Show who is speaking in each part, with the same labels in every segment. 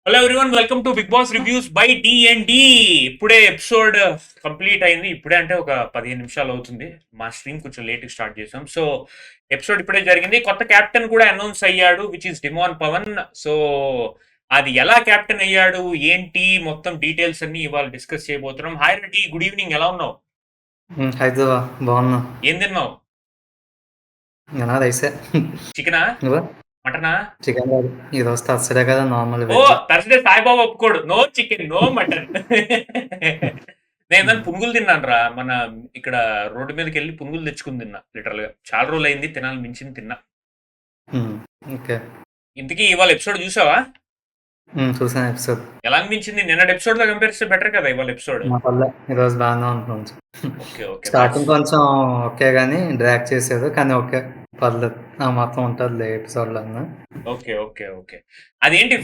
Speaker 1: Hello everyone, welcome to Bigg Boss reviews by D. ఇప్పుడే episode complete అయింది. ఇప్పుడే అంటే ఒక 15 నిమిషాలు అవుతుంది. మా స్ట్రీమ్ కొంచెం లేట్ స్టార్ట్ చేసాం. సో ఎపిసోడ్ ఇప్పుడే జరిగింది. కొత్త కెప్టెన్ కూడా అనౌన్స్ అయ్యాడు, విచ్ ఇస్ డిమాన్ పవన్. సో అది ఎలా కెప్టెన్ అయ్యాడు, ఏంటి మొత్తం డీటెయిల్స్ అన్ని ఇవాళ డిస్కస్ చేయబోతున్నాం. హాయ్ రెడ్డి, గుడ్ ఈవినింగ్, ఎలా ఉన్నావు?
Speaker 2: హైదరాబాద్ బాగున్నా.
Speaker 1: ఏం తిన్నావు?
Speaker 2: రైసే.
Speaker 1: చికెనా,
Speaker 2: నువ్వు?
Speaker 1: మటనా?
Speaker 2: చికెన్ కాదు, ఈరోజు థర్స్డే కదా, నార్మల్
Speaker 1: ఓ
Speaker 2: వెజ్.
Speaker 1: థర్స్డే సాయిబాబా ఒప్పుకోడు, నో చికెన్ నో మటన్. నేను దాన్ని పునుగులు తిన్నాను రా. మన ఇక్కడ రోడ్డు మీదకి వెళ్ళి పునుగులు తెచ్చుకుని తిన్నా. లిటరల్ గా చాలా రోజులు అయింది తినాలని మించింది తిన్నా.
Speaker 2: ఓకే.
Speaker 1: ఇంతకీ ఇవాళ ఎపిసోడ్ చూసావా?
Speaker 2: చూసాను ఎపిసోడ్.
Speaker 1: ఎలా అనిపించింది? నిన్న ఎపిసోడ్ తో కంపేర్ చేస్తే బెటర్ కదా ఇవాళ ఎపిసోడ్.
Speaker 2: మా పల్లె ఈరోజు బాగానే ఉంటుంది.
Speaker 1: Okay okay.
Speaker 2: స్టార్టింగ్ కొంచెం ఓకే కానీ డ్రాక్ చేసేది, కానీ ఓకే పర్లేదు. మొత్తం ఉంటుంది ఎపిసోడ్ లో.
Speaker 1: Okay okay okay. అదేంటి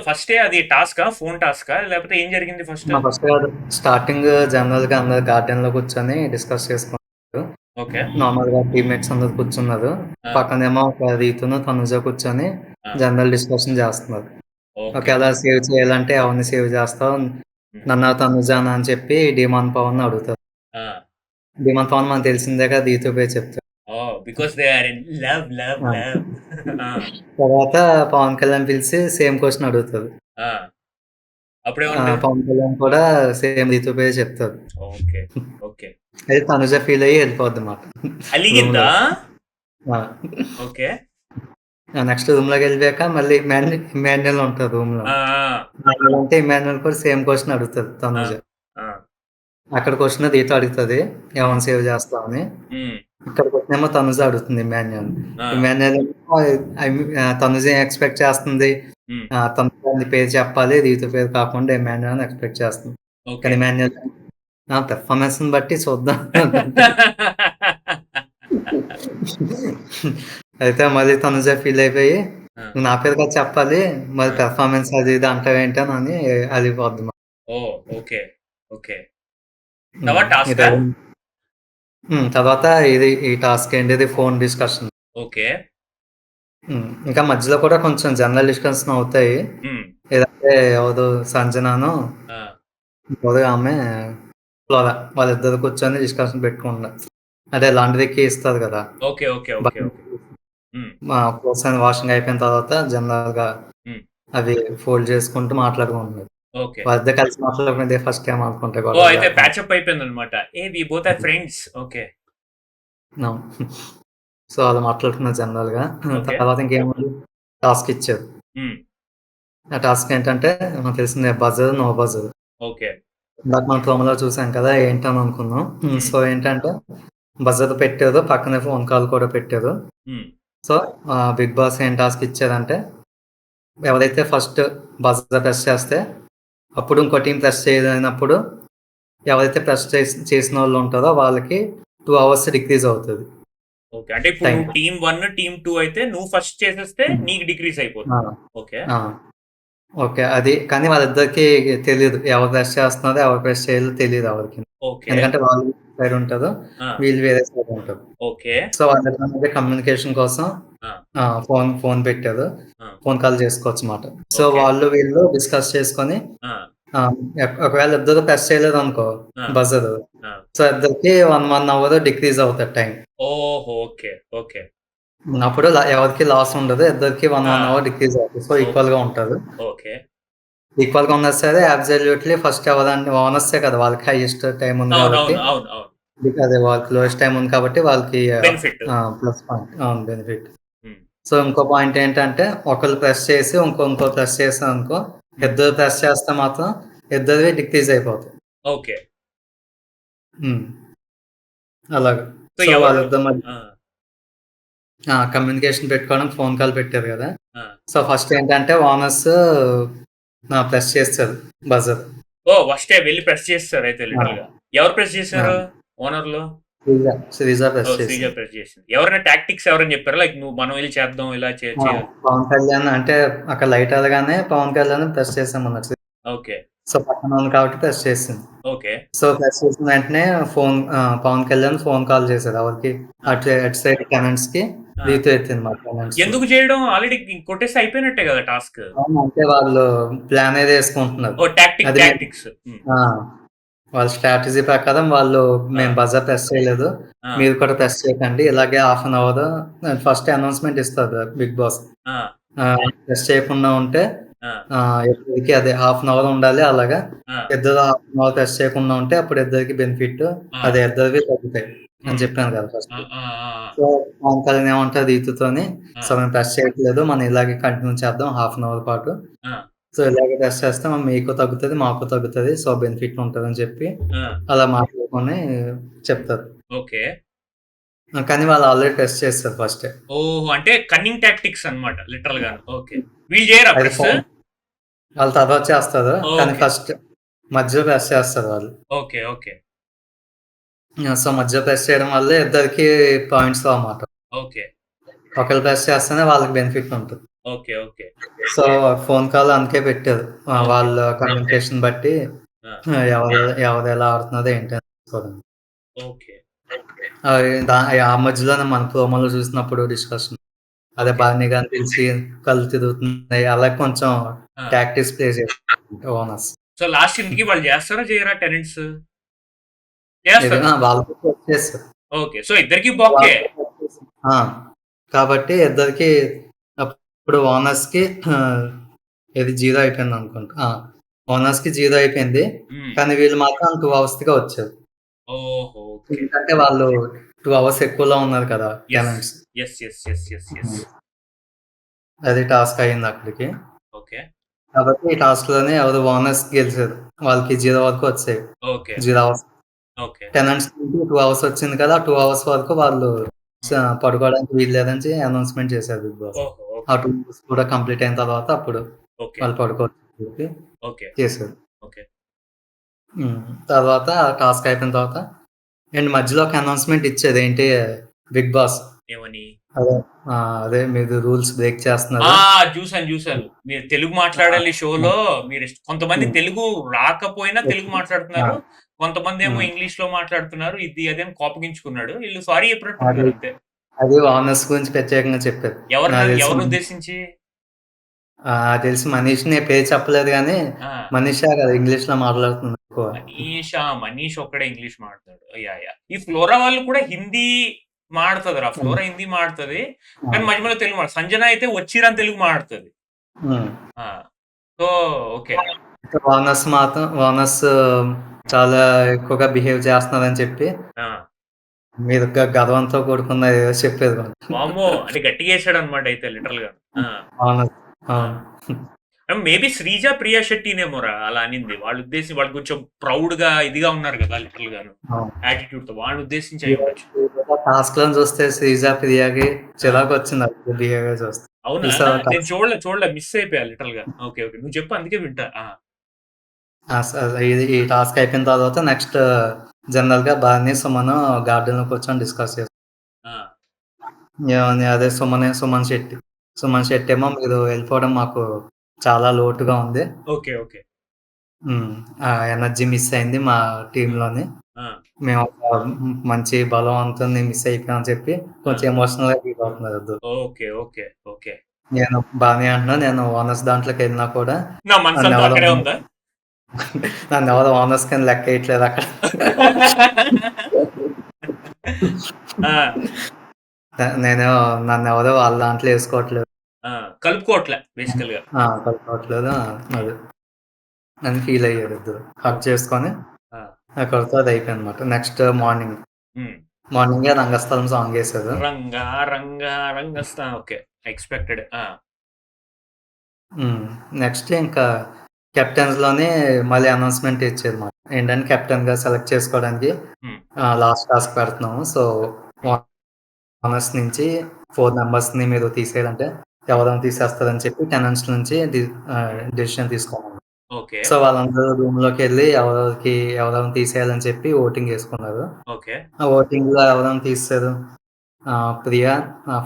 Speaker 1: ఫస్ట్ అది టాస్కా, ఫోన్ టాస్కా, లేకపోతే ఏం జరిగింది ఫస్ట్?
Speaker 2: ఫస్ట్ కాదు, స్టార్టింగ్ జనరల్ గా అందరు గార్డెన్ లో కూర్చొని డిస్కస్ చేసుకుంటారు.
Speaker 1: ఓకే.
Speaker 2: నార్మల్ గా టీమ్మేట్స్ అందరు కూర్చున్నారు. పక్కనేమో ఒక రీతును తనుజ కూర్చొని జనరల్ డిస్కషన్ చేస్తున్నారు. ఒకవేళ సేవ్ చేయాలంటే ఎవరిని సేవ్ చేస్తావు, నన్ను తనుజానా అని చెప్పి డిమాన్ పవన్ అడుగుతారు. డిమాన్ పవన్ మనకు తెలిసిందే కదా, దీతో పేరు చెప్తారు.
Speaker 1: Because they are in love love love.
Speaker 2: తర్వాత పవన్ కళ్యాణ్ పిలిచి సేమ్ క్వశ్చన్ అడుగుతారు. పవన్ కళ్యాణ్ కూడా సేమ్ దీతో పేరు చెప్తారు.
Speaker 1: Okay okay.
Speaker 2: అయితే తనుజ ఫీల్ అయ్యి వెళ్ళిపోద్ది అన్నమాట.
Speaker 1: అలిగిందా? ఓకే.
Speaker 2: నెక్స్ట్ రూమ్ లోకి వెళ్ళిపోయాక మళ్ళీ ఇమాన్యుయల్ ఉంటారు రూమ్ లో. అంటే ఇమాన్యుయల్ కూడా సేమ్ క్వశ్చన్ అడుగుతుంది తనుజ. అక్కడ క్వశ్చన్ దీతో అడుగుతుంది, ఎవరిని సేవ్ చేస్తామని. ఇక్కడ క్వశ్చన్ ఏమో తనుజ అడుగుతుంది ఇమాన్యుయల్. ఇమాన్యుయల్ తనుజ ఎక్స్పెక్ట్ చేస్తుంది, తనుజ పేరు చెప్పాలి, దీతో పేరు కాకుండా ఇమాన్యుయల్ ఎక్స్పెక్ట్ చేస్తుంది. కానీ ఇమాన్యుయల్ పెర్ఫార్మెన్స్ బట్టి చూద్దాం. అయితే మళ్ళీ తనుజ ఫీల్ అయిపోయి, నువ్వు నా పేరు కదా చెప్పాలి, మరి పెర్ఫార్మెన్స్ అది ఇది అంటావు ఏంటని అలిపోద్ది.
Speaker 1: Okay okay.
Speaker 2: తర్వాత ఈ టాస్క్ ఏంటిది, ఫోన్ డిస్కషన్.
Speaker 1: ఓకే.
Speaker 2: ఇంకా మధ్యలో కూడా కొంచెం జనరల్ డిస్కషన్ అవుతాయి. ఏదంటే ఎవరు సంజనాను ఆమె వాళ్ళిద్దరు కూర్చొని డిస్కషన్ పెట్టుకుంటారు. అదే లాండ్రీకి ఇస్తారు కదా, వాషింగ్ అయిపోయిన తర్వాత జనరల్ గా అవి ఫోల్డ్ చేసుకుంటూ మాట్లాడుకుంటున్నారు. వాళ్ళిద్దరు కలిసి మాట్లాడుకునేది ఫస్ట్ టైం అనుకుంటా.
Speaker 1: అయితే ప్యాచప్ అయిపోయింది అనమాట. ఫ్రెండ్స్. ఓకే.
Speaker 2: సో అలా మాట్లాడుకున్నారు జనరల్ గా. తర్వాత ఇంకేముంది, టాస్క్ ఇచ్చారు. ఆ టాస్క్ ఏంటంటే మనకు తెలిసిందే, బజర్ నో బజర్. ఇందాక మనం ప్రోమోలో చూసాం కదా, ఏంటని అనుకున్నాం. సో ఏంటంటే బజర్ పెట్టారు, పక్కనే ఫోన్ కాల్ కూడా పెట్టారు. సో బిగ్ బాస్ ఏం టాస్క్ ఇచ్చారంటే, ఎవరైతే ఫస్ట్ బజర్ ప్రెస్ చేస్తే అప్పుడు ఇంకో టీం ప్రెస్ చేయలేనప్పుడు ఎవరైతే ప్రెస్ చేసిన వాళ్ళు ఉంటారో వాళ్ళకి 2 hours డిక్రీజ్ అవుతుంది.
Speaker 1: అంటే ఇప్పుడు టీమ్ 1 టీమ్ 2 అయితే నువ్వు ఫస్ట్ చేసేస్తే నీకు డిక్రీజ్ అయిపోతుంది.
Speaker 2: ఓకే అది, కానీ వాళ్ళిద్దరికి తెలియదు ఎవరు ప్రెస్ చేస్తున్నారో ఎవరు ప్రెస్ చేయాలో తెలియదు ఎవరికి. ఎందుకంటే వాళ్ళు సైడ్ ఉంటారు, వీళ్ళు వేరే సైడ్ ఉంటారు. సో వాళ్ళ మధ్య కమ్యూనికేషన్ కోసం ఫోన్ పెట్టారు, ఫోన్ కాల్ చేసుకోవచ్చు అన్నమాట. సో వాళ్ళు వీళ్ళు డిస్కస్ చేసుకొని, ఒకవేళ ఇద్దరు ప్రెస్ చేయలేదు అనుకో బజర్, సో ఇద్దరికి 1 hour డిక్రీజ్ అవుతుంది టైం. అప్పుడు ఎవరికి లాస్ ఉండదు, ఇద్దరికి 1 hour డిక్రీజ్ అవుతుంది. సో ఈక్వల్ గా ఉంటారు. ఈక్వల్ గా ఉన్నా సరే అబ్సల్యూట్లీ ఫస్ట్ ఎవరంటే ఓనర్సే కదా, వాళ్ళకి హైయెస్ట్ టైం ఉంది కాబట్టి, అదే వాళ్ళకి లోయెస్ట్ టైం ఉంది కాబట్టి వాళ్ళకి ప్లస్ పాయింట్, బెనిఫిట్. సో ఇంకో పాయింట్ ఏంటంటే, ఒకరు ప్రెస్ చేసి ఇంకో ప్రెస్ చేసాం అనుకో, ఇద్దరు ప్రెస్ చేస్తే మాత్రం ఇద్దరివి డిక్రీజ్ అయిపోతాయి. అలాగే. సో వాళ్ళిద్దరు కమ్యూనికేషన్ పెట్టుకోవడం ఫోన్ కాల్ పెట్టారు కదా. సో ఫస్ట్ ఏంటంటే ఓనర్స్ ప్రెస్ చేస్తారు బజర్.
Speaker 1: ఫస్ట్ వెళ్ళి ప్రెస్ చేస్తారు. అయితే ఎవరు ప్రెస్ చేశారు? ఓనర్లు
Speaker 2: శ్రీజ ప్రెస్
Speaker 1: చేసింది. ఎవరైనా టాక్టిక్స్ ఎవరైనా చెప్పారు, లైక్ నువ్వు మనం వెళ్ళి చేద్దాం ఇలా
Speaker 2: పవన్ కళ్యాణ్ అంటే అక్కడ లైట్ అలాగానే పవన్ కళ్యాణ్ ప్రెస్ చేసాం అన్నట్టు. సో పక్కన ఉంది కాబట్టి ప్రెస్ చేసింది. సో ప్రెస్ చేసిన వెంటనే పవన్ కళ్యాణ్ ఫోన్ కాల్ చేశారు ఎవరికి, అటు సైడ్ టెనెంట్స్ కి
Speaker 1: ఆ!
Speaker 2: రీతు ఎత్తింది మా పేరెంట్స్‌లో.
Speaker 1: ఎందుకు చేయడం? ఆల్రెడీ కొట్టేస్తే అయిపోయినట్టే కదా టాస్క్.
Speaker 2: అవును. అంటే వాళ్ళు ప్లాన్ ఏదో యేసుకుంటున్నారు.
Speaker 1: ఓహ్!
Speaker 2: అది మేము
Speaker 1: టాక్టిక్స్.
Speaker 2: ఆ! వాళ్ళ స్ట్రాటజీ ప్రకారం వాళ్ళు
Speaker 1: ఆ!
Speaker 2: మేము బజర్ ప్రెస్ చేయలేదు.
Speaker 1: ఆ!
Speaker 2: మీరు కూడా ప్రెస్ చేయకండి. ఇలాగే half an hour first announcement ఇస్తారు బిగ్ బాస్.
Speaker 1: ఆ!
Speaker 2: ప్రెస్ చేయకుండా ఉంటే
Speaker 1: ఆ!
Speaker 2: ఇద్దరికి అదే హాఫ్ అన్ అవర్ ఉండాలి అలాగా.
Speaker 1: ఆ!
Speaker 2: ఇద్దరు హాఫ్ అన్ అవర్ ప్రెస్ చేయకుండా ఉంటే అప్పుడు ఇద్దరికి బెనిఫిట్.
Speaker 1: ఆ!
Speaker 2: అదే ఇద్దరివి తగ్గుతాయి అని
Speaker 1: హ్మ్.
Speaker 2: చెప్పాను కదా
Speaker 1: ఆ!
Speaker 2: ఫస్ట్.
Speaker 1: ఆ! ఆ!
Speaker 2: సో, పవన్ కళ్యాణ్ ఏమంటారు రీతుతోని,
Speaker 1: ఆ!
Speaker 2: సో మేము ప్రెస్ చేయట్లేదు. మనం ఇలాగే కంటిన్యూ చేద్దాం హాఫ్ అన్ అవర్ పాటు.
Speaker 1: ఆ!
Speaker 2: సో, ఇలాగే ప్రెస్ చేస్తే మీకు తగ్గుతది, మాకు తగ్గుతది. సో, బెనిఫిట్ ఉంటదని చెప్పి
Speaker 1: ఆ!
Speaker 2: అలా మాట్లాడుకొని చెప్తారు.
Speaker 1: ఓకే.
Speaker 2: కానీ వాళ్ళు ఆల్రెడీ టెస్ట్ చేస్తారు ఫస్టే.
Speaker 1: ఓహ్! అంటే కన్నింగ్ టాక్టిక్స్ అన్నమాట లిటరల్‌గాను. ఓకే. వీళ్ళు చేయరా
Speaker 2: అది
Speaker 1: ప్రెస్?
Speaker 2: ఫోన్ వాళ్ళు తర్వాత చేస్తారు. కానీ
Speaker 1: ఓకే.
Speaker 2: ఫస్ట్ మధ్యలో ప్రెస్ చేస్తారు వాళ్ళు.
Speaker 1: ఓకే. ఓకే.
Speaker 2: సో, మధ్యలో ప్రెస్ చేయడం వల్లే ఇద్దరికీ పాయింట్స్ రావమాట.
Speaker 1: ఓకే.
Speaker 2: ఒకళ్ళు ప్రెస్ చేస్తేనే వాళ్ళకి బెనిఫిట్ ఉంటది.
Speaker 1: Okay. Okay.
Speaker 2: So, phone call అందుకే పెట్టారు.
Speaker 1: ఓకే.
Speaker 2: వాళ్ళ కమ్యూనికేషన్ బట్టి
Speaker 1: ఆ!
Speaker 2: ఎవరెలా ఆడుతున్నారో ఏంటి అని తెలుసుకోవడానికి.
Speaker 1: ఓకే.
Speaker 2: ఆ మధ్యలోనే మన ప్రోమోలో చూసినప్పుడు డిస్కషన్. అదే
Speaker 1: ఓకే.
Speaker 2: బన్నీ గారిని పిలిచి కళ్ళు తిరుగుతున్నాయి. అలా కొంచెం
Speaker 1: ఆ!
Speaker 2: టాక్టిక్స్ ప్లే చేస్తారు ఓనర్స్.
Speaker 1: సో లాస్ట్ ఇంతకి వాళ్ళు చేస్తారా? చేయరా టెనెంట్స్?
Speaker 2: ఇది
Speaker 1: చేస్తారు.
Speaker 2: వాళ్ళు కూడా వచ్చేసారు.
Speaker 1: ఓకే. సో ఇద్దరికీ బొక్కే.
Speaker 2: వాళ్ళు కూడా వచ్చేసారు. కాబట్టి ఇద్దరికీ అప్పుడు ఓనర్స్‌కి ఇది 0 అయిపోయిందనుకుంటా. ఓనర్స్‌కి 0 అయిపోయింది.
Speaker 1: హ్మ్.
Speaker 2: కానీ వీళ్ళు మాత్రం 2 అవర్స్‌గా వచ్చారు.
Speaker 1: ఓహో! ఓకే.
Speaker 2: ఎందుకంటే వాళ్ళు 2 అవర్స్ ఎక్కువలో ఉన్నారు కదా!
Speaker 1: Yes.
Speaker 2: Tenants.
Speaker 1: Yes. Yes. Yes. Yes. Yes.
Speaker 2: అది టాస్క్ అయిందక్కడికి.
Speaker 1: ఓకే.
Speaker 2: కాబట్టి ఈ టాస్క్‌లోనే ఎవరు ఓనర్స్ గెలిచారు. వాళ్ళకి 0 వరకు వచ్చాయి.
Speaker 1: ఓకే.
Speaker 2: 0 అవర్స్.
Speaker 1: ఓకే.
Speaker 2: టెనెంట్స్‌కి 2 అవర్స్ వచ్చింది కదా! 2 అవర్స్ వరకు వాళ్ళు స
Speaker 1: హ్మ్.
Speaker 2: పడుకోవడానికి వీల్లేదని అనౌన్స్‌మెంట్ చేశారు బిగ్ బాస్.
Speaker 1: ఓహో!
Speaker 2: ఆ
Speaker 1: ఓకే.
Speaker 2: 2 అవర్స్ కూడా కంప్లీట్ అయిన తర్వాత అప్పుడు
Speaker 1: ఓకే.
Speaker 2: వాళ్ళు పడుకోవచ్చని చెప్పి
Speaker 1: ఓకే.
Speaker 2: చేశారు.
Speaker 1: ఓకే.
Speaker 2: హ్మ్. తర్వాత టాస్క్ అయిపోయిన తర్వాత అండ్ మధ్యలో ఒక అనౌన్స్‌మెంట్ ఇచ్చేది. ఏంటి బిగ్ బాస్
Speaker 1: ఏమని?
Speaker 2: అదే అదే మీరు రూల్స్ బ్రేక్
Speaker 1: ఆ!
Speaker 2: చేస్తున్నారు.
Speaker 1: చూసాను. మీరు తెలుగు
Speaker 2: ఆ!
Speaker 1: మాట్లాడాలి షోలో. కొంతమంది
Speaker 2: హ్మ్.
Speaker 1: తెలుగు రాకపోయినా తెలుగు
Speaker 2: ఆ!
Speaker 1: మాట్లాడుతున్నారు. కొంతమందేమో
Speaker 2: హ్మ్.
Speaker 1: ఇంగ్లీష్‌లో మాట్లాడుతున్నారు. ఇది అది అని కోపగించుకున్నాడు. ఈళ్ళు సారీ
Speaker 2: అది
Speaker 1: చెప్పినట్టున్నారు అంతే.
Speaker 2: అది ఓనర్స్ గురించి ప్రత్యేకంగా చెప్పారు. నాకు తెలిసి
Speaker 1: ఎవరినుద్దేశించి?
Speaker 2: తెలిసి మనీష్‌ని పేరు చెప్పలేదు గానీ,
Speaker 1: ఆ!
Speaker 2: మనీషా కదా ఇంగ్లీష్‌లో మాట్లాడుతుంది ఎక్కువ.
Speaker 1: మనీష్ ఒక్కడే ఇంగ్లీష్ మాట్లాడతాడు. యాహ్! ఈ ఫ్లోరా వాళ్ళు కూడా హిందీ మాడతదిరా.
Speaker 2: హ్మ్.
Speaker 1: ఫ్లోరా హిందీ మాడతది.
Speaker 2: ఆ!
Speaker 1: కానీ మధ్య మధ్యలో తెలుగు సంజన అయితే వచ్చిరాని తెలుగు మాడతది.
Speaker 2: హ్మ్.
Speaker 1: ఆ! So, okay.
Speaker 2: ఓనర్స్ చాలా ఎక్కువగా బిహేవ్ చేస్తున్నారని చెప్పి,
Speaker 1: ఆ!
Speaker 2: మీరు గర్వంతో కూడుకున్న ఏదో చెప్పేది వాళ్ళు.
Speaker 1: వామ్మో! అంటే గట్టిగేసాడన్నమాట అయితే లిటరల్‌గా. ఆ!
Speaker 2: ఓనర్స్.
Speaker 1: ఆ!
Speaker 2: అవును.
Speaker 1: మేబీ 'శ్రీజ ప్రియా శెట్టినేమోరా అలా అనింది. వాళ్ళు కొంచెం ప్రౌడ్‌గా ఇదిగా ఉన్నారు గదా! లిటరల్‌గాను.
Speaker 2: అవును.
Speaker 1: యాటిట్యూడ్‌తో వాళ్ళని ఉద్దేశించి అయ్యుండొచ్చు.
Speaker 2: టాస్క్‌లను చూస్తే శ్రీజ, ప్రియకి
Speaker 1: ఆ!
Speaker 2: చిరాకొచ్చింది అప్పుడు బిహేవియర్ చూస్తే.
Speaker 1: అవునా?
Speaker 2: చూసావా
Speaker 1: నేను
Speaker 2: టాస్క్?
Speaker 1: చూడలే. మిస్ అయిపోయా లిటరల్‌గా. ఓకే. ఓకే. నువ్వు చెప్పు అందుకే వింటా. ఆ!
Speaker 2: ఆ! ఇది ఈ టాస్క్ అయిపోయిన తర్వాత నెక్స్ట్ జనరల్‌గా బాని, సుమను గార్డెన్‌లో కూర్చొని డిస్కస్ చేస్తారు.
Speaker 1: ఆ!
Speaker 2: ఏమని అదే సుమన్ శెట్టి. సుమన్ శెట్టి ఏమో మీరు వెళ్ళిపోవడం మాకు చాలా లోటుగా ఉంది.
Speaker 1: ఓకే.
Speaker 2: హ్మ్. ఆ ఎనర్జీ మిస్ అయింది మా
Speaker 1: హ్మ్.
Speaker 2: టీమ్‌లోని.
Speaker 1: ఆ!
Speaker 2: మేము ఒక మంచి బలవంతుడిని మిస్ అయిపోయామని చెప్పి
Speaker 1: ఆ!
Speaker 2: కొంచెం ఎమోషనల్‌గా ఫీల్ అవుతున్నారు ఇద్దరు.
Speaker 1: ఓకే.
Speaker 2: నేను బానే అంటున్నా. నేను ఓనర్స్ దాంట్లోకెళ్ళినా కూడా
Speaker 1: నా మనసంతా
Speaker 2: నన్నెవరు
Speaker 1: అక్కడే ఉందా?
Speaker 2: నన్నెవరు ఓనర్స్ కింద లెక్కేయట్లేదు అక్కడ.
Speaker 1: ఆ!
Speaker 2: నేను నన్నెవరు వాళ్ళ దాంట్లో ఏసుకోవట్లేదు.
Speaker 1: ఆ! కలుపుకోవట్లే బేసికల్‌గా.
Speaker 2: కలుపుకోవట్లేదు.
Speaker 1: హ్మ్.
Speaker 2: అది అని ఫీల్ అయ్యారు ఇద్దరు. Hug
Speaker 1: okay.
Speaker 2: చేసుకొని
Speaker 1: ఆ!
Speaker 2: అక్కడితో అది అయిపోయిందన్నమాట. నెక్స్ట్
Speaker 1: హ్మ్.
Speaker 2: మార్నింగే రంగస్థలం సాంగ్ ఏసారు.
Speaker 1: రంగా రంగా రంగస్థా ఓకే. ఎక్స్‌పెక్టెడ్. ఆ!
Speaker 2: హ్మ్. నెక్స్ట్ ఇంకా కెప్టెన్స్‌లోనే మళ్ళీ అనౌన్స్‌మెంట్ ఇచ్చారుమాట. ఏంటంటే కెప్టెన్‌గా సెలెక్ట్ చేసుకోవడానికి
Speaker 1: హ్మ్.
Speaker 2: లాస్ట్ టాస్క్ పెడుతున్నాము. సో,
Speaker 1: హ్మ్.
Speaker 2: ఓనర్స్ నుంచి 4 మెంబర్స్‌ని మీరు తీసేయాలంటే
Speaker 1: హ్మ్.
Speaker 2: ఎవరిని తీసేస్తారని చెప్పి టెనెంట్స్ నుంచి
Speaker 1: హ్మ్.
Speaker 2: డెసిషన్ తీసుకోమన్నారు.
Speaker 1: ఓకే.
Speaker 2: సో, వాళ్ళందరూ రూమ్‌లోకెళ్ళి ఎవరెవరిని తీసేయాలని చెప్పి ఓటింగ్ యేసుకున్నారు.
Speaker 1: ఓకే.
Speaker 2: ఆ ఓటింగ్‌లో ఎవరెవరిని తీసేసారు? ప్రియా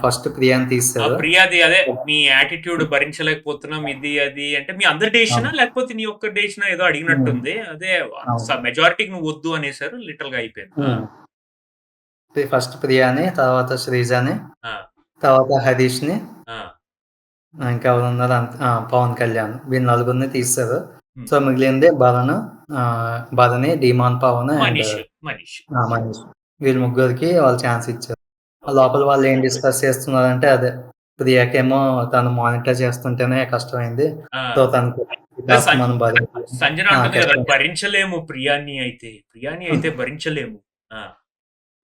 Speaker 2: ఫస్ట్ ప్రియాని తీసేసారు.
Speaker 1: ప్రియాది అదే మీ యాటిట్యూడ్ భరించలేకపోతున్నాం ఇది, అది అంటే మీ అందరి డెసిషనా?
Speaker 2: అవును.
Speaker 1: లేకపోతే నీ ఒక్క డెసిషనా ఏదో
Speaker 2: హ్మ్.
Speaker 1: అడిగినట్టుంది. అదే
Speaker 2: అవును.
Speaker 1: మెజారిటీకి నువ్వు వద్దు అనేసారు. లిటరల్‌గా అయిపోయింది. ఆ!
Speaker 2: హ్మ్. ఫస్ట్ ప్రియాని, తర్వాత శ్రీజని,
Speaker 1: ఆ!
Speaker 2: తర్వాత హరీష్‌ని,
Speaker 1: ఆ!
Speaker 2: ఇంకెవరున్నారు పవన్ కళ్యాణ్ వీళ్ళు నలుగురిని తీసేశారు.
Speaker 1: హ్మ్.
Speaker 2: సో, మిగిలింది భరణి, డీమాన్ పవన్ అండ్
Speaker 1: మనీష్.
Speaker 2: మనీష్. వీళ్ళు ముగ్గురికి వాళ్ళు ఛాన్స్ ఇచ్చారు.
Speaker 1: ఓకే.
Speaker 2: లోపల వాళ్ళు ఏం డిస్కస్ చేస్తున్నారంటే అదే. ప్రియాకేమో తను మానిటర్ చేస్తుంటేనే కష్టమైంది.
Speaker 1: ఆ!
Speaker 2: సో, తనకి ఈ
Speaker 1: అదే
Speaker 2: టాస్క్ మనం భరించాలి.
Speaker 1: సంజన అంటుంది కదా!
Speaker 2: కెప్టెన్
Speaker 1: భరించలేము ప్రియాని అయితే భరించలేము. ఆ!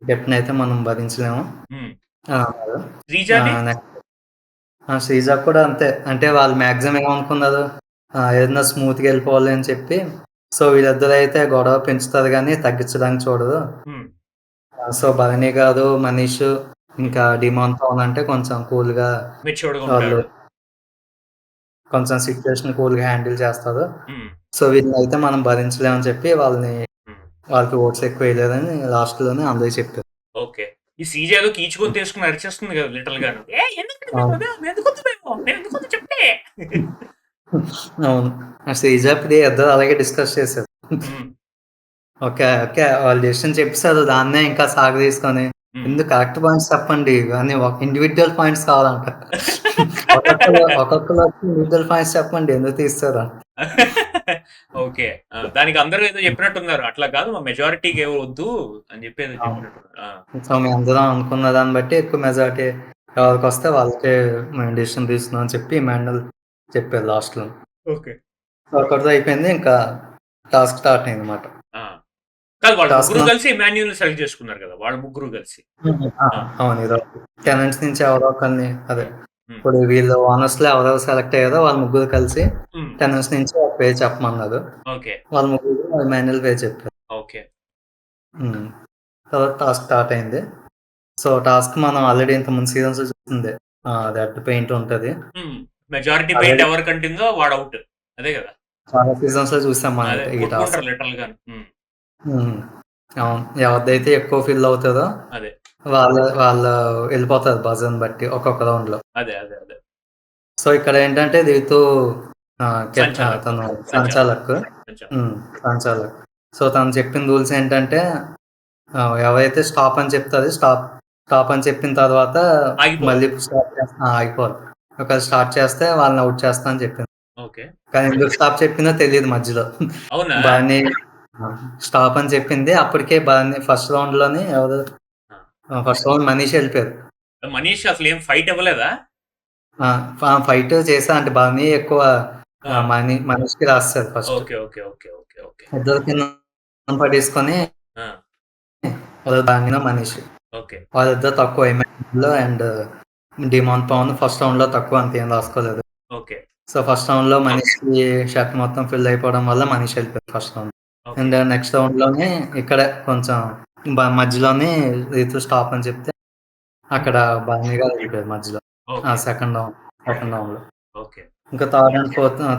Speaker 2: కెప్టెన్ అయితే మనం భరించలేము
Speaker 1: హ్మ్.
Speaker 2: అన్నారు.
Speaker 1: శ్రీజాని?
Speaker 2: నెక్స్ట్ శ్రీజ కూడా అంతే. అంటే వాళ్ళు మాక్సిమం ఏమనుకున్నారు ఏదైనా స్మూత్‌గా వెళ్ళిపోవాలి అని చెప్పి, సో, వీళ్ళిద్దరైతే గొడవ పెంచుతారు గానీ తగ్గించడానికి చూడరు.
Speaker 1: హ్మ్.
Speaker 2: సో, భరణి గారు, మనీష్
Speaker 1: హ్మ్.
Speaker 2: ఇంకా డిమాన్ పవన్ అంటే కొంచెం కూల్‌గా
Speaker 1: మెచ్యూర్డ్‌గా
Speaker 2: వాళ్ళు
Speaker 1: ఉంటాడు.
Speaker 2: కొంచెం సిట్యుయేషన్ కూల్‌గా హ్యాండిల్ చేస్తారు.
Speaker 1: హ్మ్.
Speaker 2: సో, వీళ్ళనైతే మనం భరించలేమని చెప్పి
Speaker 1: హ్మ్.
Speaker 2: వాళ్ళకి ఓట్స్ ఎక్కువేయలేదని లాస్ట్‌లోనే అందరికి చెప్పారు.
Speaker 1: ఓకే. ఈ సీజ ఏదో కీచుకొని తీసుకొని అరిచేస్తుంది కదా! లిటిల్‌గాను.
Speaker 2: అవును.
Speaker 1: నేనెందుకొద్దు చెప్తే.
Speaker 2: అవును. శ్రీజ, ప్రియ ఇద్దరు అలాగే డిస్కస్ చేశారు.
Speaker 1: హ్మ్.
Speaker 2: ఓకే. ఓకే. వాళ్ళు డెసిషన్ చెప్పేసారు. దాన్నే ఇంకా సాగదీసుకొని,
Speaker 1: హ్మ్.
Speaker 2: ముందు కరెక్ట్ పాయింట్స్ చెప్పండి అని ఒక ఇండివిడ్యువల్ పాయింట్స్ కావాలంట. ఒక్కొక్కళ్ళొచ్చి ఇండివిడ్యువల్ పాయింట్స్ చెప్పండి ఎందుకు తీస్తారు?
Speaker 1: ఓకే. దానికి అందరూ ఏదో చెప్పినట్టున్నారు. అట్లా కాదు మా మెజారిటీకి ఏవో వద్దు అని చెప్పి ఏదో
Speaker 2: అవును.
Speaker 1: చెప్పినట్టున్నారు. ఆ!
Speaker 2: సో, మేమందరం అనుకున్న దాన్ని బట్టి ఎక్కువ మెజారిటీ
Speaker 1: హ్మ్.
Speaker 2: ఎవరికొస్తే వాళ్ళకే మేము డెసిషన్ తీసుకున్నాం అని చెప్పి ఇమాన్యుల్ చెప్పారు లాస్ట్‌లో.
Speaker 1: ఓకే.
Speaker 2: సో, అక్కడితో అయిపోయింది. ఇంకా టాస్క్ స్టార్ట్ అయిందన్నమాట.
Speaker 1: ఆ! కాదు వాళ్ళు
Speaker 2: టాస్క్
Speaker 1: ముగ్గురు
Speaker 2: మొ
Speaker 1: కలిసి ఇమాన్యుల్‌ని సెలెక్ట్ చేసుకున్నారు కదా! వాళ్ళు ముగ్గురు కలిసి.
Speaker 2: ఆ!
Speaker 1: ఆ!
Speaker 2: అవును.
Speaker 1: హ్మ్.
Speaker 2: టెనెంట్స్ నుంచి ఎవరో ఒకళ్ళని అదే.
Speaker 1: హ్మ్. హ్మ్.
Speaker 2: ఇప్పుడు వీళ్ళు ఓనర్స్‌లో ఎవరెవరు సెలెక్ట్ అయ్యారో వాళ్ళు ముగ్గురు కలిసి
Speaker 1: హ్మ్.
Speaker 2: టెనెంట్స్ నుంచి ఒక పేరు చెప్పమన్నారు.
Speaker 1: ఓకే.
Speaker 2: వాళ్ళు ముగ్గురు ఇమాన్యుల్ పేరు చెప్పారు.
Speaker 1: ఓకే.
Speaker 2: హ్మ్. తర్వాత టాస్క్ స్టార్ట్ అయింది. సో, టాస్క్ మనం ఆల్రెడీ ఇంతకుముందు సీజన్స్‌లో చూసిందే. రెడ్ పెయింట్ ఉంటది.
Speaker 1: హ్మ్. మెజారిటీ పెయింట్
Speaker 2: ఆల్రెడీ
Speaker 1: ఎవరికి అంటిందో వాడు ఔట్. అదే కదా!
Speaker 2: చాలా సీజన్స్‌లో చూసాం మనం
Speaker 1: అదే
Speaker 2: ఈ టాస్క్.
Speaker 1: కొట్టుకుంటారు లిటరల్‌గాను. హ్మ్.
Speaker 2: హ్మ్. అవును. ఎవరిదైతే ఎక్కువ ఫిల్ అవుతదో
Speaker 1: అదే.
Speaker 2: వాళ్ళు ఎళ్ళిపోతారు బజర్‌ని బట్టి ఒక్కొక్క రౌండ్‌లో.
Speaker 1: అదే.
Speaker 2: సో, ఇక్కడేంటంటే రితు
Speaker 1: సంచాలక్.
Speaker 2: తను
Speaker 1: సంచాలక్.
Speaker 2: సంచాలక్.
Speaker 1: సంచాలక్.
Speaker 2: హ్మ్. సంచాలక్. సో, తను చెప్పిన రూల్స్ ఏంటంటే ఎవరైతే స్టాప్ అని చెప్తారో స్టాప్ అని చెప్పిన తర్వాత
Speaker 1: ఆగిపోవాలి.
Speaker 2: మళ్ళీ స్టార్ట్ చేస్తా ఆగిపోవాలి. ఒకవేళ స్టార్ట్ చేస్తే వాళ్ళని ఔట్ చేస్తా అని చెప్పింది.
Speaker 1: ఓకే.
Speaker 2: కానీ ఎందుకు స్టాప్ చెప్పిందో తెలీదు మధ్యలో.
Speaker 1: అవునా?
Speaker 2: బానే స్టాప్ అని చెప్పింది. అప్పటికే బానే ఫస్ట్ రౌండ్‌లోనే ఎవరు
Speaker 1: ఆ!
Speaker 2: ఫస్ట్ రౌండ్ మనీష్ ఎళ్ళిపోయారు.
Speaker 1: మనీష్ అసలేం ఫైట్ ఇవ్వలేదా?
Speaker 2: ఆ! ఫైట్ చేశా అంటే బానే ఎక్కువ
Speaker 1: ఆ!
Speaker 2: మనీష్‌కి రాసేసారు ఫస్ట్.
Speaker 1: ఓకే.
Speaker 2: ఇద్దరు కింద పడేసుకొని
Speaker 1: ఆ!
Speaker 2: మనీష్.
Speaker 1: ఓకే.
Speaker 2: వాళ్ళిద్దరు తక్కువ ఎమాన్యూల్ అండ్ డిమాన్ పవన్ ఫస్ట్ రౌండ్‌లో తక్కువ అంతేం రాసుకోలేదు.
Speaker 1: ఓకే.
Speaker 2: సో, ఫస్ట్ రౌండ్‌లో మనీష్‌కి షర్ట్ మొత్తం ఫిల్ అయిపోవడం వల్ల మనీష్ ఎళ్ళిపోయారు first round.
Speaker 1: Okay.
Speaker 2: And next రౌండ్‌లోనే ఇక్కడే కొంచెం మధ్యలోనే రితు స్టాప్ అని చెప్తే అక్కడ బన్నీ గారు ఎళ్ళిపోయారు మధ్యలో.
Speaker 1: ఓకే.
Speaker 2: సెకండ్ రౌండ్‌లో.
Speaker 1: ఓకే.
Speaker 2: ఇంకా థర్డ్ అండ్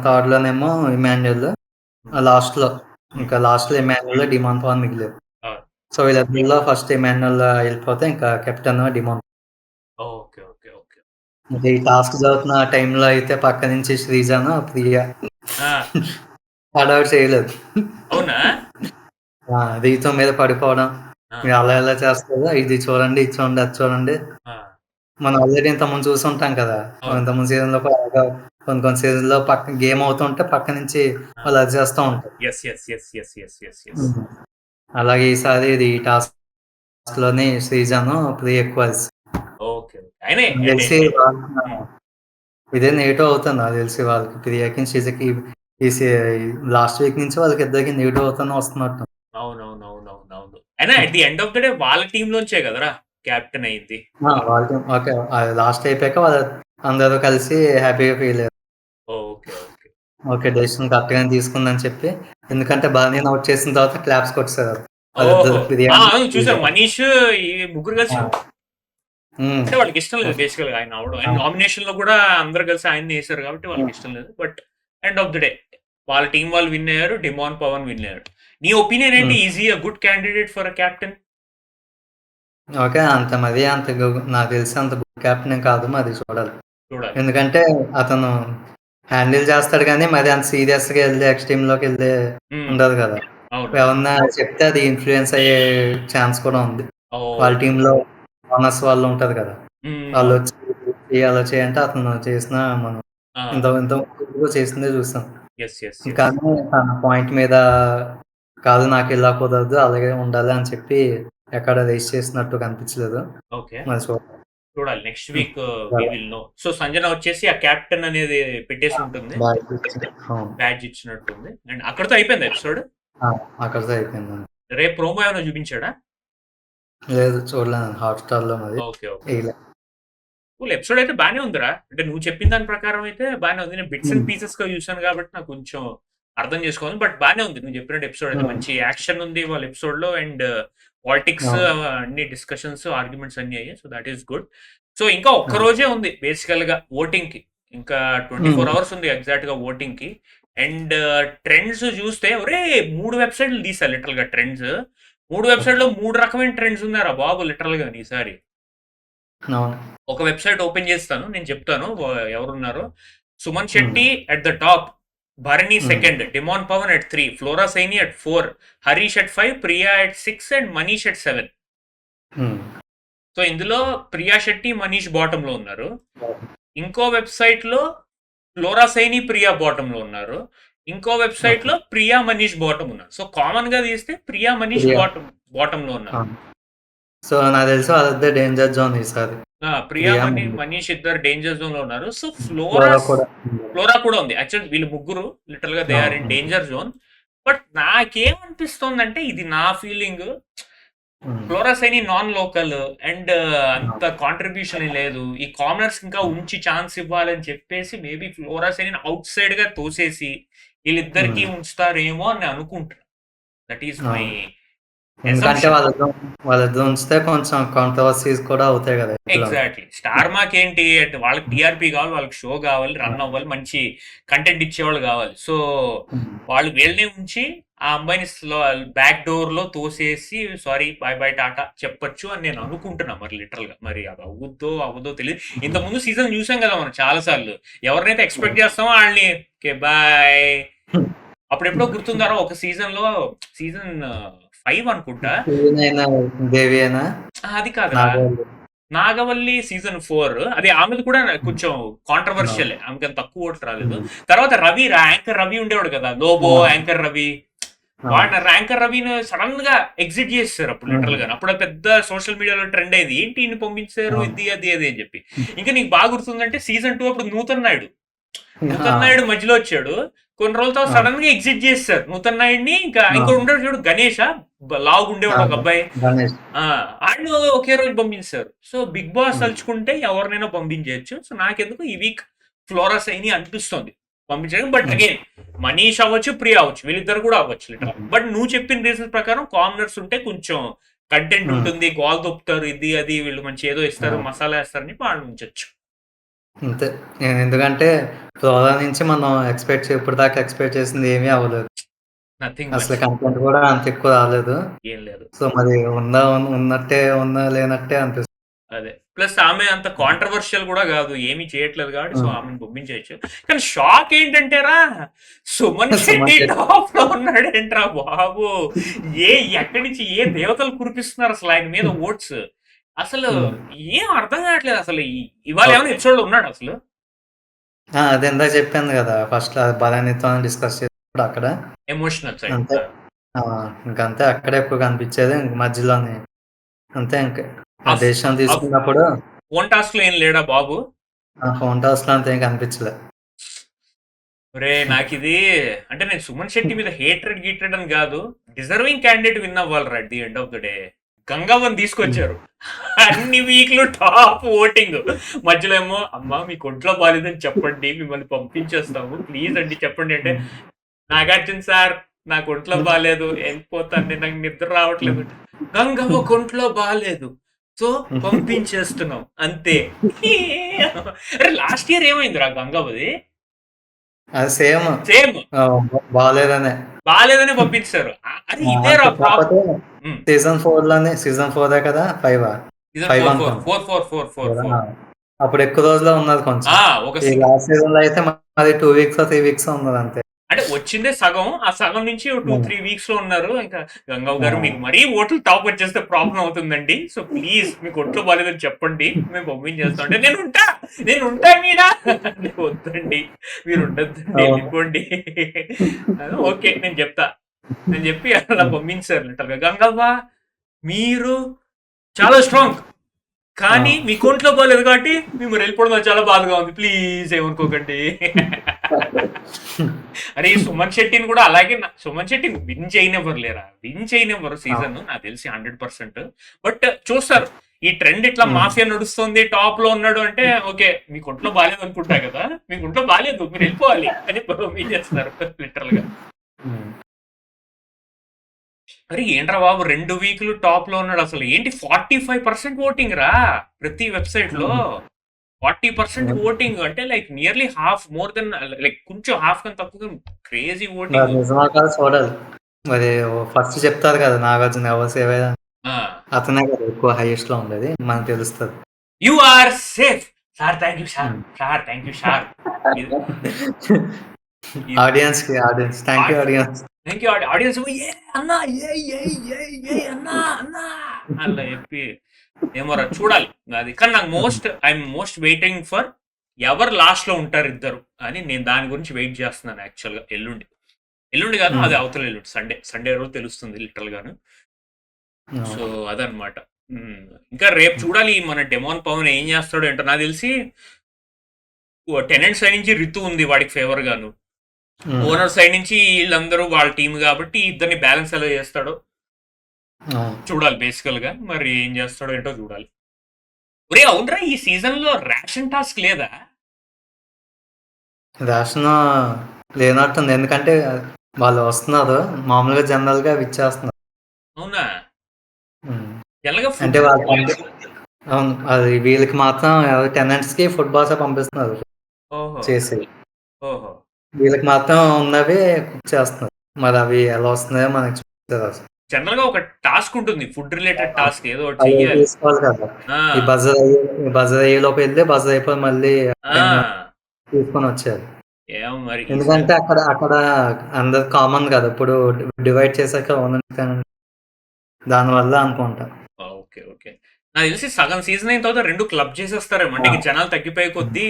Speaker 2: థర్డ్‌లోనేమో ఇమాన్యుయల్
Speaker 1: హ్మ్.
Speaker 2: లాస్ట్‌లో
Speaker 1: హ్మ్.
Speaker 2: ఇంకా లాస్ట్‌లో ఇమాన్యుల్, డిమాన్ పవన్ మిగిలారు.
Speaker 1: ఆ!
Speaker 2: సో, వీళ్ళిద్దరిలో ఫస్ట్ ఇమాన్యుల్ ఎళ్ళిపోతే ఇంకా కెప్టెన్ డిమాన్.
Speaker 1: ఓకే.
Speaker 2: ఇంకా ఈ టాస్క్ జరుగుతున్న టైంలో అయితే పక్క నుంచి శ్రీజను, ప్రియ
Speaker 1: ఆ!
Speaker 2: హడావిడి చేయలేదు.
Speaker 1: అవునా?
Speaker 2: రీతు మీద పడిపోవడం.
Speaker 1: ఆ!
Speaker 2: మీరు అలా ఎలా చేస్తారో ఇది చూడండి, ఇది చూడండి, అది చూడండి.
Speaker 1: ఆ!
Speaker 2: మనం ఆల్రెడీ ఇంతకుముందు చూసుంటాం కదా!
Speaker 1: అవును.
Speaker 2: ఇంతకుముందు సీజన్‌లో కూడా అలాగా కొన్ని సీజన్‌లో పక్క గేమ్ అవుతుంటే పక్క నుంచి
Speaker 1: ఆ!
Speaker 2: వాళ్ళు అరిచేస్తా ఉంటారు.
Speaker 1: యెస్.
Speaker 2: హ్మ్. అలాగే ఈసారి ఇది టాస్క్‌లోని శ్రీజను, ప్రియ ఎక్కువ
Speaker 1: ఓకే. అయినా
Speaker 2: నాకు
Speaker 1: అంటే
Speaker 2: తెలిసి
Speaker 1: హ్మ్.
Speaker 2: ఇదే నెగెటివ్ అవుతుంది నాకు తెలిసి వాళ్ళకి. ప్రియకి, శ్రీజకి ఈ సీ లాస్ట్ వీక్ నుంచి వాళ్ళకిద్దరికి నెగెటివ్ అవుతూనే వస్తున్నట్టు.
Speaker 1: అవును. అయినా at the end of the day వాళ్ళ టీమ్‌లోంచే కదరా! కెప్టెన్ అయింది.
Speaker 2: వాళ్ళ టీమ్ ఓకే. అది లాస్ట్ అయిపోయాక అందరూ కలిసి హ్యాపీగా ఫీల్ అయ్యారు.
Speaker 1: ఓకే.
Speaker 2: ఓకే. డెసిషన్ కరెక్ట్‌గానే తీసుకుందని చెప్పి. ఎందుకంటే బానేని ఔట్ చేసిన తర్వాత క్లాప్స్ కొట్టేసారు.
Speaker 1: ఓహో!
Speaker 2: వాళ్ళిద్దరు బిర్యానీ
Speaker 1: అవును
Speaker 2: శ్రీజ.
Speaker 1: చూసాను. మనీష్ ఈ ముగ్గురు కలిసి
Speaker 2: ఆ! హ్మ్.
Speaker 1: అంటే వాళ్ళకిష్టం లేదు బేసికల్‌గా ఆయన అవ్వడం.
Speaker 2: ఆ!
Speaker 1: అండ్ నామినేషన్‌లో కూడా అందరూ కలిసి ఆయన్నే ఏసారు కాబట్టి వాళ్ళకిష్టం లేదు. But end of the day వాళ్ళ టీమ్ వాళ్ళు విన్ అయ్యారు. డిమాన్ పవన్ విన్ అయ్యాడు. నీ ఒపీనియన్ ఏంటి?
Speaker 2: హ్మ్.
Speaker 1: Is he a good candidate for a captain?
Speaker 2: Okay. అంత నాకు తెలిసి అంత గుడ్ కెప్టెన్ కాదు. మరి చూడాలి.
Speaker 1: చూడాలి.
Speaker 2: ఎందుకంటే అతను హ్యాండిల్ చేస్తాడు గానీ, మరి అంత సీరియస్‌గా ఎళ్లి ఎక్స్‌ట్రీమ్‌లోకెళ్ళి
Speaker 1: హ్మ్.
Speaker 2: ఉండదు కదా!
Speaker 1: అవును.
Speaker 2: ఏమన్నా చెప్తే అది ఇన్‌ఫ్లూయెన్స్ అయ్యే ఛాన్స్ కూడా ఉంది. వాళ్ళ
Speaker 1: ఓకే.
Speaker 2: టీమ్‌లో ఓనర్స్ వాళ్ళు ఉంటది కదా!
Speaker 1: అవును.
Speaker 2: వాళ్ళొచ్చి అలా చేయంటే అతను చేసిన మనం ఇంత చేసిందే చూసాం. కానీ తన పాయింట్ మీద కాదు నాకు ఇలా కుదరదు అలాగే ఉండాలి అని చెప్పి ఎక్కడ రేస్ చేసినట్టు కనిపించలేదు.
Speaker 1: ఓకే.
Speaker 2: మరి
Speaker 1: చూడాలి next week we will know. So Sanjana వచ్చేసి ఆ కెప్టెన్ అనేది పెట్టేసి ఉంటుంది. బ్యాడ్జ్ ఇచ్చినట్టుంది. అండ్ అక్కడతో అయిపోయింది ఎపిసోడ్.
Speaker 2: అక్కడతో అయిపోయింది.
Speaker 1: రేపు ప్రోమో ఏమైనా చూపించాడా?
Speaker 2: లేదు చూడలేదు హాట్‌స్టార్ లో మరి.
Speaker 1: ఓకే ఎపిసోడ్ అయితే బానే ఉందిరా. అంటే నువ్వు చెప్పిన దాని ప్రకారం అయితే బానే ఉంది. నేను బిట్స్ అండ్ పీసెస్ గా చూసాను కాబట్టి నాకు కొంచెం అర్థం చేసుకోవాలి. బట్ బానే ఉంది నువ్వు చెప్పినట్టు ఎపిసోడ్ అయితే. మంచి యాక్షన్ ఉంది వాళ్ళ ఎపిసోడ్ లో. అండ్ పాలిటిక్స్ అన్ని డిస్కషన్స్ ఆర్గ్యుమెంట్స్ అన్ని అయ్యాయి. So that is good. So ఇంకా ఒక్క రోజే ఉంది బేసికల్ గా ఓటింగ్ కి. ఇంకా 24 hours ఉంది ఎగ్జాక్ట్ గా ఓటింగ్ కి. అండ్ ట్రెండ్స్ చూస్తే ఒరే 3 వెబ్సైట్లు తీసా లిటరల్ గా ట్రెండ్స్. 3 వెబ్సైట్ లో 3 రకమైన ట్రెండ్స్ ఉన్నారా బాబు లిటరల్ గా ఈసారి. ఒక వెబ్సైట్ ఓపెన్ చేస్తాను నేను చెప్తాను ఎవరున్నారో. Suman Shetty at the top, Bharani second, Demon Pavan at 3, Flora Saini at 4, Harish at 5, Priya at 6 and Manish at 7. So ఇందులో ప్రియా శెట్టి మనీష్ బాటమ్ లో ఉన్నారు. ఇంకో వెబ్సైట్ లో ఫ్లోరా సైని ప్రియా బాటమ్ లో ఉన్నారు. ఇంకో వెబ్సైట్ లో ప్రియా మనీష్ బాటమ్ ఉన్నారు. సో కామన్ గా తీస్తే ప్రియా మనీష్ బాటమ్ లో ఉన్నారు.
Speaker 2: సో నాకు తెలుసు అదే డేంజర్ జోన్ ఈసారి.
Speaker 1: ప్రియా మనీష్ ఇద్దరు డేంజర్ జోన్ లో ఉన్నారు. సో ఫ్లోరా కూడా ఉంది. యాక్చువల్ వీళ్ళు ముగ్గురు లిటరల్ గా they are in danger zone. But నాకేమనిపిస్తుంది అంటే ఇది నా feeling, Flora Saini non local and అంత కాంట్రిబ్యూషన్ లేదు. ఈ కామనర్స్ ఇంకా ఉంచి ఛాన్స్ ఇవ్వాలని చెప్పేసి maybe Flora Saini outside గా తోసేసి వీళ్ళిద్దరికి ఉంచుతారేమో అని అనుకుంటున్నా. దట్ ఈస్ మై
Speaker 2: ఎందుకంటే వాళ్ళిద్దరు ఉంచితే కొంచెం కాంట్రవర్సీస్ కూడా అవుతాయి కదా.
Speaker 1: ఎగ్జాక్ట్లీ. స్టార్ మార్క్ ఏంటి అంటే వాళ్ళకి టీఆర్పీ కావాలి, వాళ్ళకి షో కావాలి, రన్ అవ్వాలి, మంచి కంటెంట్ ఇచ్చేవాళ్ళు కావాలి. సో వాళ్ళు వీళ్ళనే ఉంచి ఆ అమ్మాయిని బ్యాక్ డోర్ లో తోసేసి సారీ బాయ్ బాయ్ టాటా చెప్పొచ్చు అని నేను అనుకుంటున్నా. మరి లిటరల్ గా మరి అది అవ్వదో తెలియదు. ఇంత ముందు సీజన్ చూసాం కదా మనం చాలా సార్లు. ఎవరినైతే ఎక్స్పెక్ట్ చేస్తామో వాళ్ళని బాయ్. అప్పుడెప్పుడో గుర్తుందారో ఒక సీజన్ లో సీజన్ 5 అనుకుంటా, అది కాదు నాగవల్లి సీజన్ 4 అది ఆమెది కూడా కొంచెం కాంట్రవర్షియల్. ఆమెకి తక్కువ ఓట్లు రాలేదు. తర్వాత రవి యాంకర్ రవి ఉండేవాడు కదా, లోబో యాంకర్ రవి. వాడిని యాంకర్ రవిని సడన్ గా ఎగ్జిట్ చేస్తారు అప్పుడు లిటరల్ గా. అప్పుడు పెద్ద సోషల్ మీడియాలో ట్రెండ్ అయింది, ఏంటి ఇన్ని పంపించారు ఇది అది అది అని చెప్పి. ఇంకా నీకు బాగా గుర్తుందంటే సీజన్ 2 అప్పుడు నూతన్ నాయుడు మధ్యలో వచ్చాడు. కొన్ని రోజులతో సడన్ గా ఎగ్జిట్ చేస్తారు నూతన్ నాయుడిని. ఇంకా ఇంకోటి ఉండేవాడు చూడు గణేష్, లావు ఉండేవాడు ఒక అబ్బాయి, ఆయన ఒకే రోజు పంపించారు. సో బిగ్ బాస్ తలుచుకుంటే ఎవరినైనా పంపించవచ్చు. సో నాకెందుకు ఈ వీక్ ఫ్లోరా సైని అనిపిస్తుంది పంపించడం. బట్ అగైన్ మనీష్ అవ్వచ్చు, ప్రియా అవ్వచ్చు, వీళ్ళిద్దరు కూడా అవ్వచ్చు లిటరల్. బట్ నువ్వు చెప్పిన రీజన్స్ ప్రకారం కామనర్స్ ఉంటే కొంచెం కంటెంట్ ఉంటుంది, గోల్ దొప్పుతారు, ఇది అది వీళ్ళు మంచి ఏదో ఇస్తారు, మసాలా వేస్తారని వాళ్ళు ఉంచొచ్చు
Speaker 2: అంతే. ఎందుకంటే ఫ్లోరా నుంచి మనం ఇప్పుడు దాకా ఎక్స్పెక్ట్ చేసింది ఏమీ అవ్వలేదు. అసలు కంటెంట్ కూడా అంత ఎక్కువ రాలేదు.
Speaker 1: ఏం లేదు.
Speaker 2: సో మరి ఉన్నట్టే లేనట్టే అనిపిస్తుంది.
Speaker 1: అదే ప్లస్ ఆమె అంత కాంట్రవర్షియల్ కూడా కాదు, ఏమీ చేయట్లేదు కాబట్టి సో ఆమెను పంపించవచ్చు. కానీ షాక్ ఏంటంటేరా సుమన్ శెట్టి టాప్ లో ఉన్నాడేంట్రా బాబు. ఎక్కడి నుంచి ఏ దేవతలు కురిపిస్తున్నారు అసలు ఆయన మీద ఓట్స్. అసలు ఏం అర్థం కావట్లేదు. అసలు ఇవాళ ఏమైనా ఎపిసోడ్ లో ఉన్నాడు అసలు.
Speaker 2: అది ఎంత చెప్పాను కదా ఫస్ట్ బలానితో డిస్కస్ చేసినప్పుడు అక్కడ
Speaker 1: ఎమోషనల్ సైడ్
Speaker 2: అంతే. ఇంకంతే అక్కడే ఎక్కువ కనిపించేది. ఇంక మధ్యలోనే అంతే. ఇంకా దేశం తీసుకున్నప్పుడు
Speaker 1: ఫోన్ టాస్క్ లో ఏం లేడా బాబు?
Speaker 2: ఫోన్ టాస్క్ లో అంత ఏం కనిపించలేదు.
Speaker 1: రే నాకు ఇది అంటే నేను సుమన్ శెట్టి మీద హేట్రెడ్ గీట్రెడ్ అని కాదు, డిజర్వింగ్ క్యాండిడేట్ విన్ అవ్వాలి at the end of the day. గంగావన్ తీసుకొచ్చారు అన్ని వీక్లు టాప్ ఓటింగ్. మధ్యలో ఏమో అమ్మా మీ ఒంట్లో బాలేదని చెప్పండి, మిమ్మల్ని పంపించేస్తాము ప్లీజ్ అండి చెప్పండి అంటే, నాగార్జున సార్ నాకు ఒంట్లో బాగాలేదు వెళ్ళిపోతాను, నాకు నిద్ర రావట్లేదు. గంగవ్వ ఒంట్లో బాగాలేదు సో పంపించేస్తున్నాం అంతే. అరే లాస్ట్ ఇయర్ ఏమైందిరా గంగవ్వది?
Speaker 2: అది సేమ్
Speaker 1: బాగాలేదనే పంపించారు. అది ఇదే
Speaker 2: సీజన్ 4 కదా 5 అప్పుడు ఎక్కువ రోజుల్లో ఉన్నది కొంచెం. లాస్ట్ సీజన్ లో అయితే మరి 2 weeks 3 weeks ఉన్నది అంతే.
Speaker 1: అంటే వచ్చిందే సగం. ఆ సగం నుంచి 2-3 వీక్స్ లో ఉన్నారు. ఇంకా గంగవ్వ గారు మీకు మరీ ఓట్లు టాప్ వచ్చేస్తే ప్రాబ్లం అవుతుందండి. సో ప్లీజ్ మీకు ఒంట్లో బాలేదని చెప్పండి. మేము పంపించేస్తాం అంటే నేను ఉంటా మీద వద్దండి మీరు ఉండొద్దండి వెళ్ళిపోండి. ఓకే నేను చెప్తా అని చెప్పి అలా పంపించారు లిటర్గా. గంగవ్వ మీరు చాలా స్ట్రాంగ్ కానీ మీ ఒంట్లో బాలేదు కాబట్టి మేము వెళ్ళిపోవడం నాకు చాలా బాధగా ఉంది. ప్లీజ్ ఏమనుకోకండి. అరే ఈ సుమన్ శెట్టిని కూడా అలాగే సుమన్ శెట్టి విన్ చేయనివ్వరు లేరా, విన్ చేయనివ్వరు సీజన్ నాకు తెలిసి 100%. బట్ చూస్తారు ఈ ట్రెండ్ ఇట్లా మాఫియా నడుస్తుంది టాప్ లో ఉన్నాడు అంటే ఓకే మీకు ఒంట్లో బాలేదు అనుకుంటా కదా, మీకు ఒంట్లో బాలేదు మీరు వెళ్ళిపోవాలి అని మీన్ చేస్తున్నారు లిటరల్ గా. అరే ఏంట్రా బాబు 2 వీక్లు టాప్ లో ఉన్నాడు. అసలు ఏంటి 45% ఓటింగ్ రా ప్రతి వెబ్సైట్ లో. 40% ఓటింగ్ అంటే like nearly half, more than like కొంచెం హాఫ్ కన్నా తక్కువ క్రేజీ ఓటింగ్.
Speaker 2: నిజమా కాదు చూడాలి. మరి ఫస్ట్ చెప్తారు కదా నాగార్జున ఎవరు సేవ్ అయ్యారు, అతనే కదా ఎక్కువ హైయెస్ట్ లో ఉండేది మనకు తెలుస్తుంది.
Speaker 1: You are safe sir, thank you sir, sir thank you sir.
Speaker 2: Audience కి audience thank you audience,
Speaker 1: thank you audience. అన్నా అన్నా అన్నా అలా చెప్పి ఏమోరా చూడాలి అది. కానీ నాకు ఐఎమ్ మోస్ట్ వెయిటింగ్ ఫర్ ఎవరు లాస్ట్ లో ఉంటారు ఇద్దరు అని. నేను దాని గురించి వెయిట్ చేస్తున్నాను యాక్చువల్ గా. ఎల్లుండి కాదు అది అవతల ఎల్లుండి సండే రోజు తెలుస్తుంది లిటరల్ గాను. సో అదనమాట. ఇంకా రేపు చూడాలి మన డెమోన్ పవన్ ఏం చేస్తాడో ఏంటో. నాకు తెలిసి టెనెంట్ సైడ్ నుంచి రితు ఉంది వాడికి ఫేవర్ గాను, ఓనర్ సైడ్ నుంచి వీళ్ళందరూ వాళ్ళ టీం కాబట్టి ఇద్దరిని బ్యాలెన్స్ ఎలా చేస్తాడో చూడాలి బేసికల్ గా. మరి ఏం చేస్తాడో ఏంటో చూడాలి. ఒరే అవునరా ఈ సీజన్ లో రేషన్ టాస్క్ లేదా?
Speaker 2: రేషన్ లేనట్టుంది, ఎందుకంటే వాళ్ళు వస్తున్నారు మామూలుగా జనరల్ గా ఇచ్చేస్తున్నారు.
Speaker 1: అవునా?
Speaker 2: అంటే అవును, అది వీళ్ళకి మాత్రం టెనెంట్స్ కి ఫుడ్ బాల్స్ పంపిస్తున్నారు చేసి, వీళ్ళకి మాత్రం ఉన్నవి కుక్ చేస్తున్నారు. మరి అవి ఎలా వస్తున్నాయో మనకి చూస్తారు. అసలు
Speaker 1: జనరల్ గా ఒక టాస్క్ ఉంటుంది ఫుడ్ రిలేటెడ్ టాస్క్, ఏదో చెయ్యాలి
Speaker 2: తీసుకోవాలి కదా. ఈ బజర్ అయ్యే లోపు వెళ్తే బజర్ అయిపోయి మళ్ళీ తీసుకొని వచ్చారు.
Speaker 1: మరి
Speaker 2: ఎందుకంటే అక్కడ అందరు కామన్ కదా, ఇప్పుడు డివైడ్ చేశాక దాని వల్ల అనుకుంటా.
Speaker 1: ఓకే ఓకే నాకు తెలిసి సగం సీజన్ అయిన తర్వాత 2 క్లబ్ చేసేస్తారేమో. అంటే జనాలు తగ్గిపోయే కొద్దీ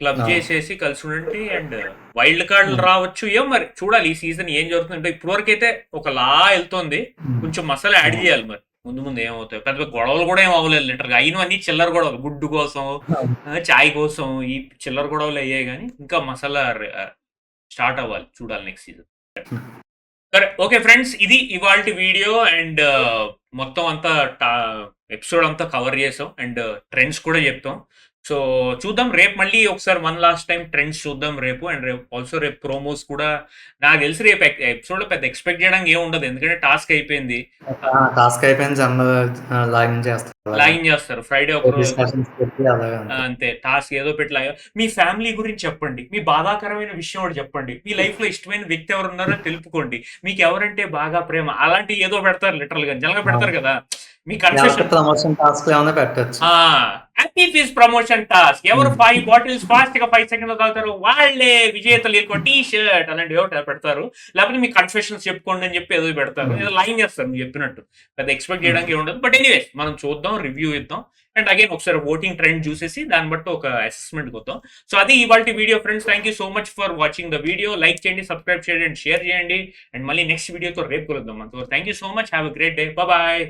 Speaker 1: క్లబ్ చేసేసి కలిసి ఉండండి అండ్ వైల్డ్ కార్డులు రావచ్చు. ఏం మరి చూడాలి ఈ సీజన్ ఏం జరుగుతుందంటే. ఇప్పటివరకు అయితే ఒకలా వెళ్తోంది, కొంచెం మసాలా యాడ్ చేయాలి మరి ముందు ఏమవుతాయి. పెద్ద గొడవలు కూడా ఏం అవ్వలేదు లిటర్గా. అయినవన్నీ చిల్లర గొడవలు, గుడ్డు కోసం చాయ్ కోసం ఈ చిల్లర గొడవలు అయ్యాయి. కానీ ఇంకా మసాలా స్టార్ట్ అవ్వాలి, చూడాలి నెక్స్ట్ సీజన్. సరే ఓకే ఫ్రెండ్స్, ఇది ఇవాల్టి వీడియో అండ్ మొత్తం అంతా ఎపిసోడ్ అంతా కవర్ చేసాం అండ్ ట్రెండ్స్ కూడా చెప్తాం. సో చూద్దాం రేపు మళ్ళీ ఒకసారి వన్ లాస్ట్ టైం ట్రెండ్స్ చూద్దాం రేపు. అండ్ రేపు ఆల్సో రేపు ప్రోమోస్ కూడా నాకు తెలిసి రేపు ఎపిసోడ్ లో పెద్ద ఎక్స్పెక్ట్ చేయడానికి ఏం ఉండదు, ఎందుకంటే టాస్క్ అయిపోయింది. లాగిన్ చేస్తారు ఫ్రైడే ఒక రోజు అంతే. టాస్క్ ఏదో పెట్టలాగా. మీ ఫ్యామిలీ గురించి చెప్పండి, మీ బాధాకరమైన విషయం ఒకటి చెప్పండి, మీ లైఫ్ లో ఇష్టమైన వ్యక్తి ఎవరు ఉన్నారో తెలుపుకోండి, మీకు ఎవరంటే బాగా ప్రేమ, అలాంటి ఏదో పెడతారు లిటరల్ గా, జనరల్ గా పెడతారు కదా. మీ కన్ఫెషన్
Speaker 2: ప్రమోషన్ టాస్క్ ఏమైనా పెట్టొచ్చు.
Speaker 1: హ్యాపీ ఫీజ్ ప్రమోషన్ టాస్క్, ఎవరు 5 బాటిల్స్ ఫాస్ట్ గా 5 సెకండ్లు తాగుతారు వాళ్ళే విజేతలు, ఎక్కువ టీ షర్ట్ అలాంటి ఏదో పెడతారు. లేకపోతే మీ కన్ఫెషన్స్ చెప్పుకోండి అని చెప్పి ఏదో పెడతారు, ఏదో లైన్ చేస్తారు మీరు చెప్పినట్టు. పెద్ద ఎక్స్పెక్ట్ చేయడానికి ఉండదు. బట్ ఎనీవేస్ మనం చూద్దాం, రివ్యూ ఇద్దాం అండ్ అగైన్ ఒకసారి ఓటింగ్ ట్రెండ్ చూసేసి దాన్ని బట్టి ఒక అసెస్మెంట్ వద్దాం. సో అది ఇవాల్టి video friends. Thank you so much for watching the video. Like చేయండి, సబ్స్క్రైబ్ చేయండి అండ్ షేర్ చేయండి. అండ్ మళ్ళీ నెక్స్ట్ వీడియోతో రేపు కలుద్దాం. Thank you so much, have a great day, bye.